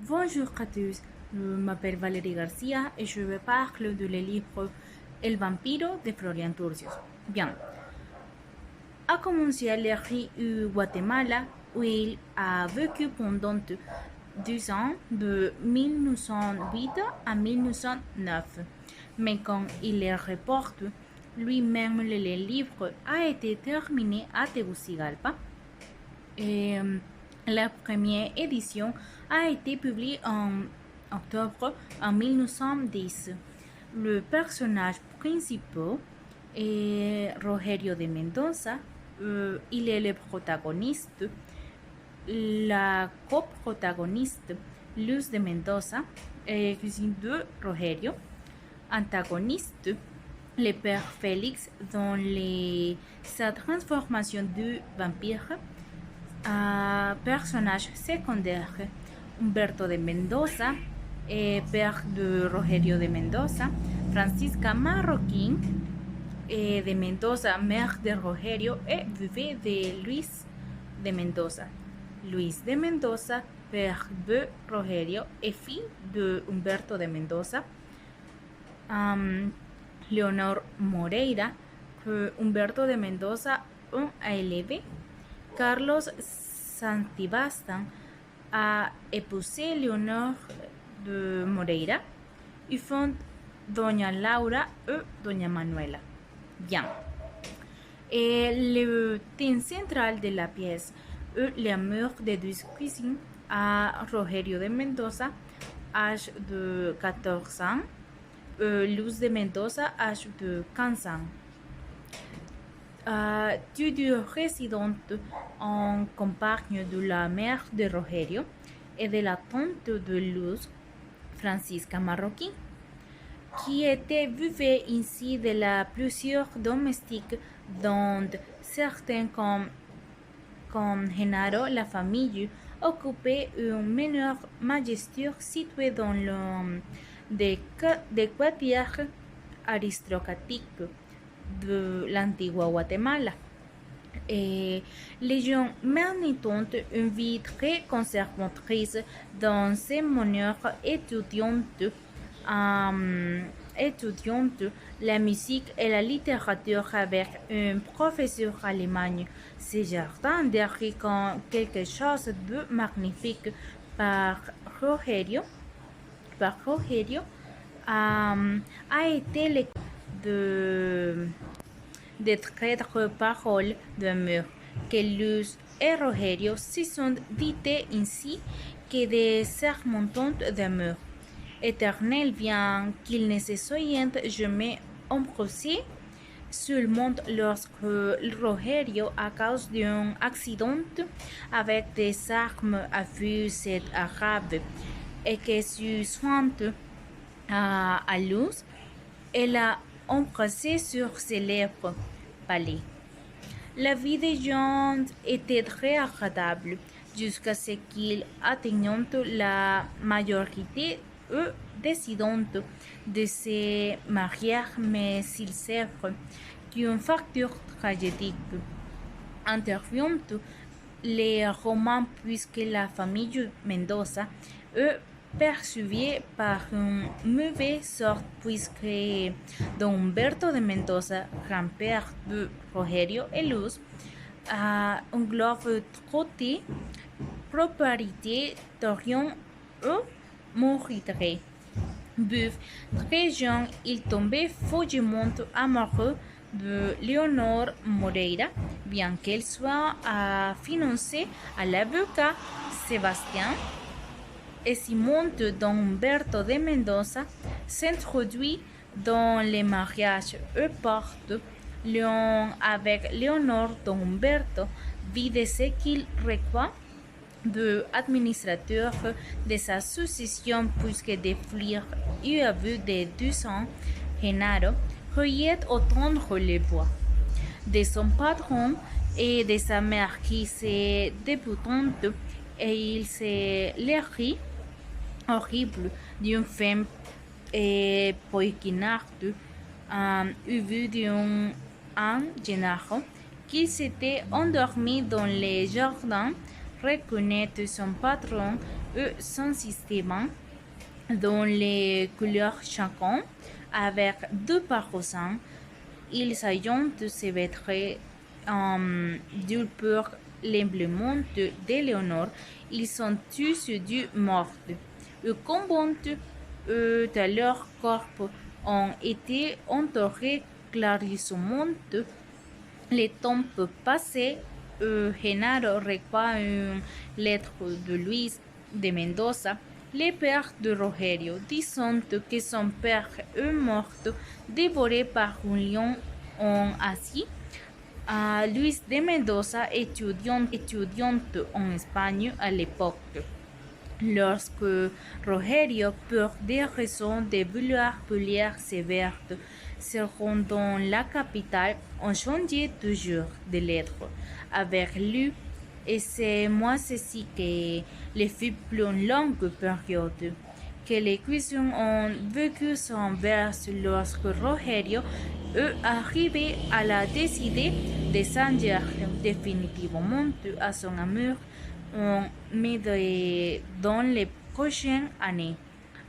Bonjour à tous, je m'appelle Valérie Garcia et je vais parler de le livre El vampiro de Florian Turcios. Bien, a commencé à l'écrit au Guatemala où il a vécu pendant 2 ans de 1908 à 1909. Mais quand il est reporte, lui-même le livre a été terminé à Tegucigalpa. Et la première édition a été publiée en octobre en 1910. Le personnage principal est Rogerio de Mendoza. Il est le protagoniste. La coprotagoniste, Luz de Mendoza, est cousine de Rogerio. Antagoniste, le père Félix dans sa transformation de vampire. Personnage secondaire, Humberto de Mendoza, père de Rogerio de Mendoza, Francisca Marroquín de Mendoza, mère de Rogerio et veuve de Luis de Mendoza. Luis de Mendoza, père de Rogerio et fille de Humberto de Mendoza. Leonor Moreira, que Humberto de Mendoza a élevé. Carlos Santibastan a épousé Leonor de Moreira y fonde Doña Laura et Doña Manuela. Bien. Et le thème central de la pièce est l'amour de deux cousines à Rogerio de Mendoza, âge de 14 ans, Luz de Mendoza, âge de 15 ans. Tous deux résidentes en compagnie de la mère de Rogerio et de la tante de Luz, Francisca Marroquín, qui était veuve ainsi de la plusieurs domestiques, dont certains comme Genaro, la famille occupait une meneur majestueux située dans le des quartiers aristocratiques de l'Antigua Guatemala. Et les gens méritant une vie très conservatrice dans ces manières étudiantes, la musique et la littérature avec un professeur allemand. Ce jardin décrit comme quelque chose de magnifique par Rogerio a été l'école de traîtres paroles d'amour que Luz et Rogerio se sont dites ainsi que des sermontantes d'amour éternel, bien qu'ils ne se soient jamais embrassés, seulement lorsque Rogerio, à cause d'un accident avec des armes à feu arabe et que se sointe à Luz, elle a embrassé sur ses lèvres pâles. La vie des gens était très agréable jusqu'à ce qu'ils atteignent la majorité et décident de se marier, mais ils savent qu'une facture tragédique intervient les romans puisque la famille Mendoza est persuadée par une mauvaise sorte puisque Don Humberto de Mendoza, grand-père de Rogerio et Luz, a un globe trotté propriété d'Orion et mourrait. Buff, très jeune, il tombait follement amoureux de Leonor Moreira, bien qu'elle soit financée à l'avocat Sébastien. Et Simón de Don Humberto de Mendoza s'introduit dans le mariage et porte Léon avec Leonor. Don Humberto vit de ce qu'il reçoit de administrateur de sa succession puisque des fleurs et à vue de 2 ans, Genaro cueillait autant le bois de son patron et de sa mère qui se débutante et il se l'écrit horrible d'une femme poignarde au vu d'un Genaro qui s'était endormi dans le jardin reconnaître son patron et son système dont les couleurs chacun avec deux partisans. Il s'agit de se vêtre du pour l'emblème d'Éléonore. Ils sont tous du morts. Ils combattent de leur corps ont été entourés clairement. Les temps passés, Genaro reçoit une lettre de Luis de Mendoza, le père de Rogerio, disant que son père est mort dévoré par un lion en Asie. Luis de Mendoza, étudiante en Espagne à l'époque. Lorsque Rogerio, pour des raisons de vouloir polir ses vertes, se rend dans la capitale, on changeait toujours de lettres avec lui, et c'est moi ceci que les fut plus longue période que les cuisines ont vécu son verse lorsque Rogerio est arrivé à la décider de s'engager définitivement à son amour, mais dans les prochaines années.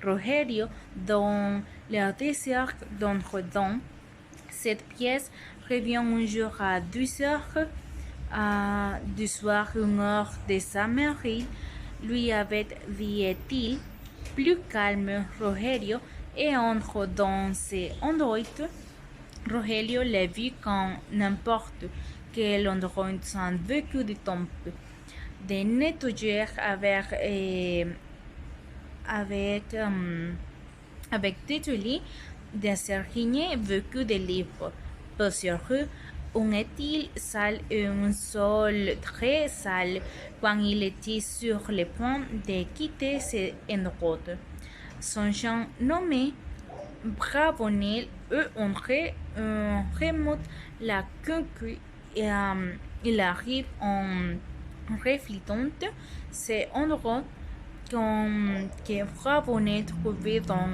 Rogerio, dans le désert d'un redon, cette pièce revient un jour à 12 heures du soir, une heure de sa mairie, lui avait dit-il, plus calme Rogerio, et entre dans ses endroits. Rogelio l'a vu quand n'importe quel endroit sans vécu de tombe, de nettoyer avec des tuiles, des serrignes vécu des livres. Plusieurs rues, on est-il sale et un sol très sale quand il était sur le point de quitter cet endroit. Son chien nommé Bravonel remonte la conquête et il arrive en reflétant ces endroits que Bravonel trouvait dans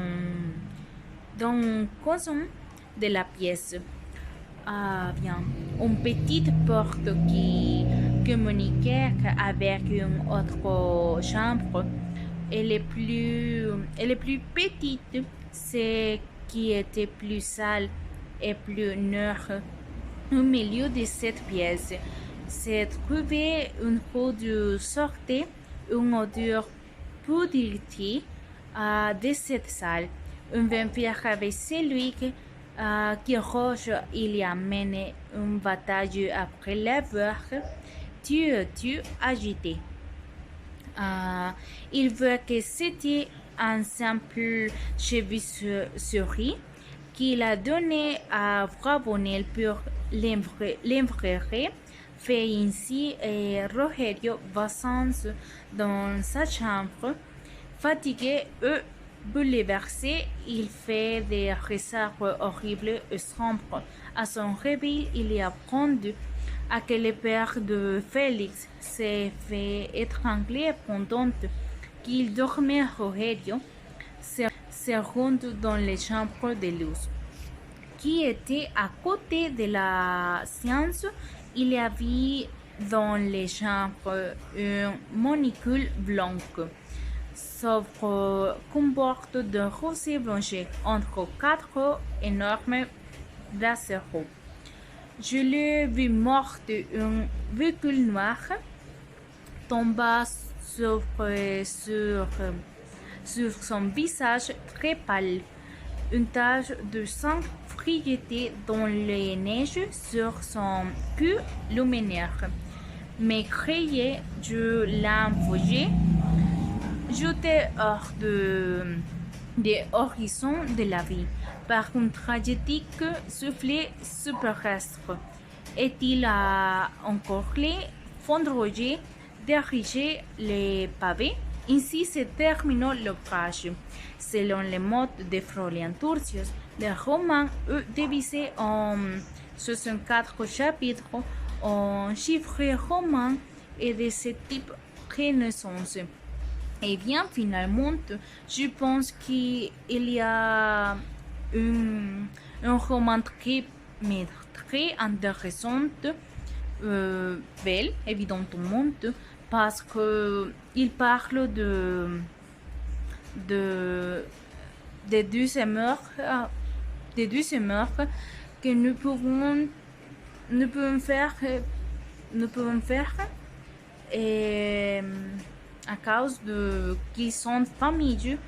un coin de la pièce. Bien, une petite porte qui communiquait avec une autre chambre. Elle est plus petite, ce qui était plus sale et plus noir. Au milieu de cette pièce se trouvait une peau de sortie, une odeur poudrée de cette salle. Un vampire avec celui qui Roche il y a mené une bataille après l'avoir tu agité. Il veut que c'était un simple chauve-souris qu'il a donné à Bravonel pour l'embrer. Fait ainsi, et Rogerio vacances dans sa chambre, fatigué et bouleversé, il fait des réserves horribles et sombres. À son réveil, il y apprend que le père de Félix s'est fait étrangler pendant qu'il dormait. Rogerio se rend dans les chambres de Luz, qui était à côté de la science. Il y avait dans les chambres un monicule blanc, sauf comporte de rosée blanche entre quatre énormes brasseaux. Je l'ai vu morte, un véhicule noir tomba sur son visage très pâle. Une tache de sang frigitait dans les neiges sur son cul luminaire. Mais crié de l'envoyer, jeté hors de horizon de la vie par une tragédie soufflée superestre. Est-il encore les fondroger, diriger les pavés? Ainsi se terminó l'ouvrage. Selon les modes de Florian Turcios, le roman est divisé en 64 chapitres en chiffres romains et de ce type Renaissance. Et bien, finalement, je pense qu'il y a un roman très intéressant, belle, évidemment, parce que il parle de, de deux humeurs que nous pouvons faire, nous pouvons faire et, à cause de qu'ils sont familles.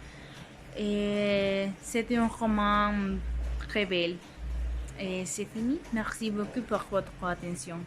Et c'est un roman très belle. Et c'est fini. Merci beaucoup pour votre attention.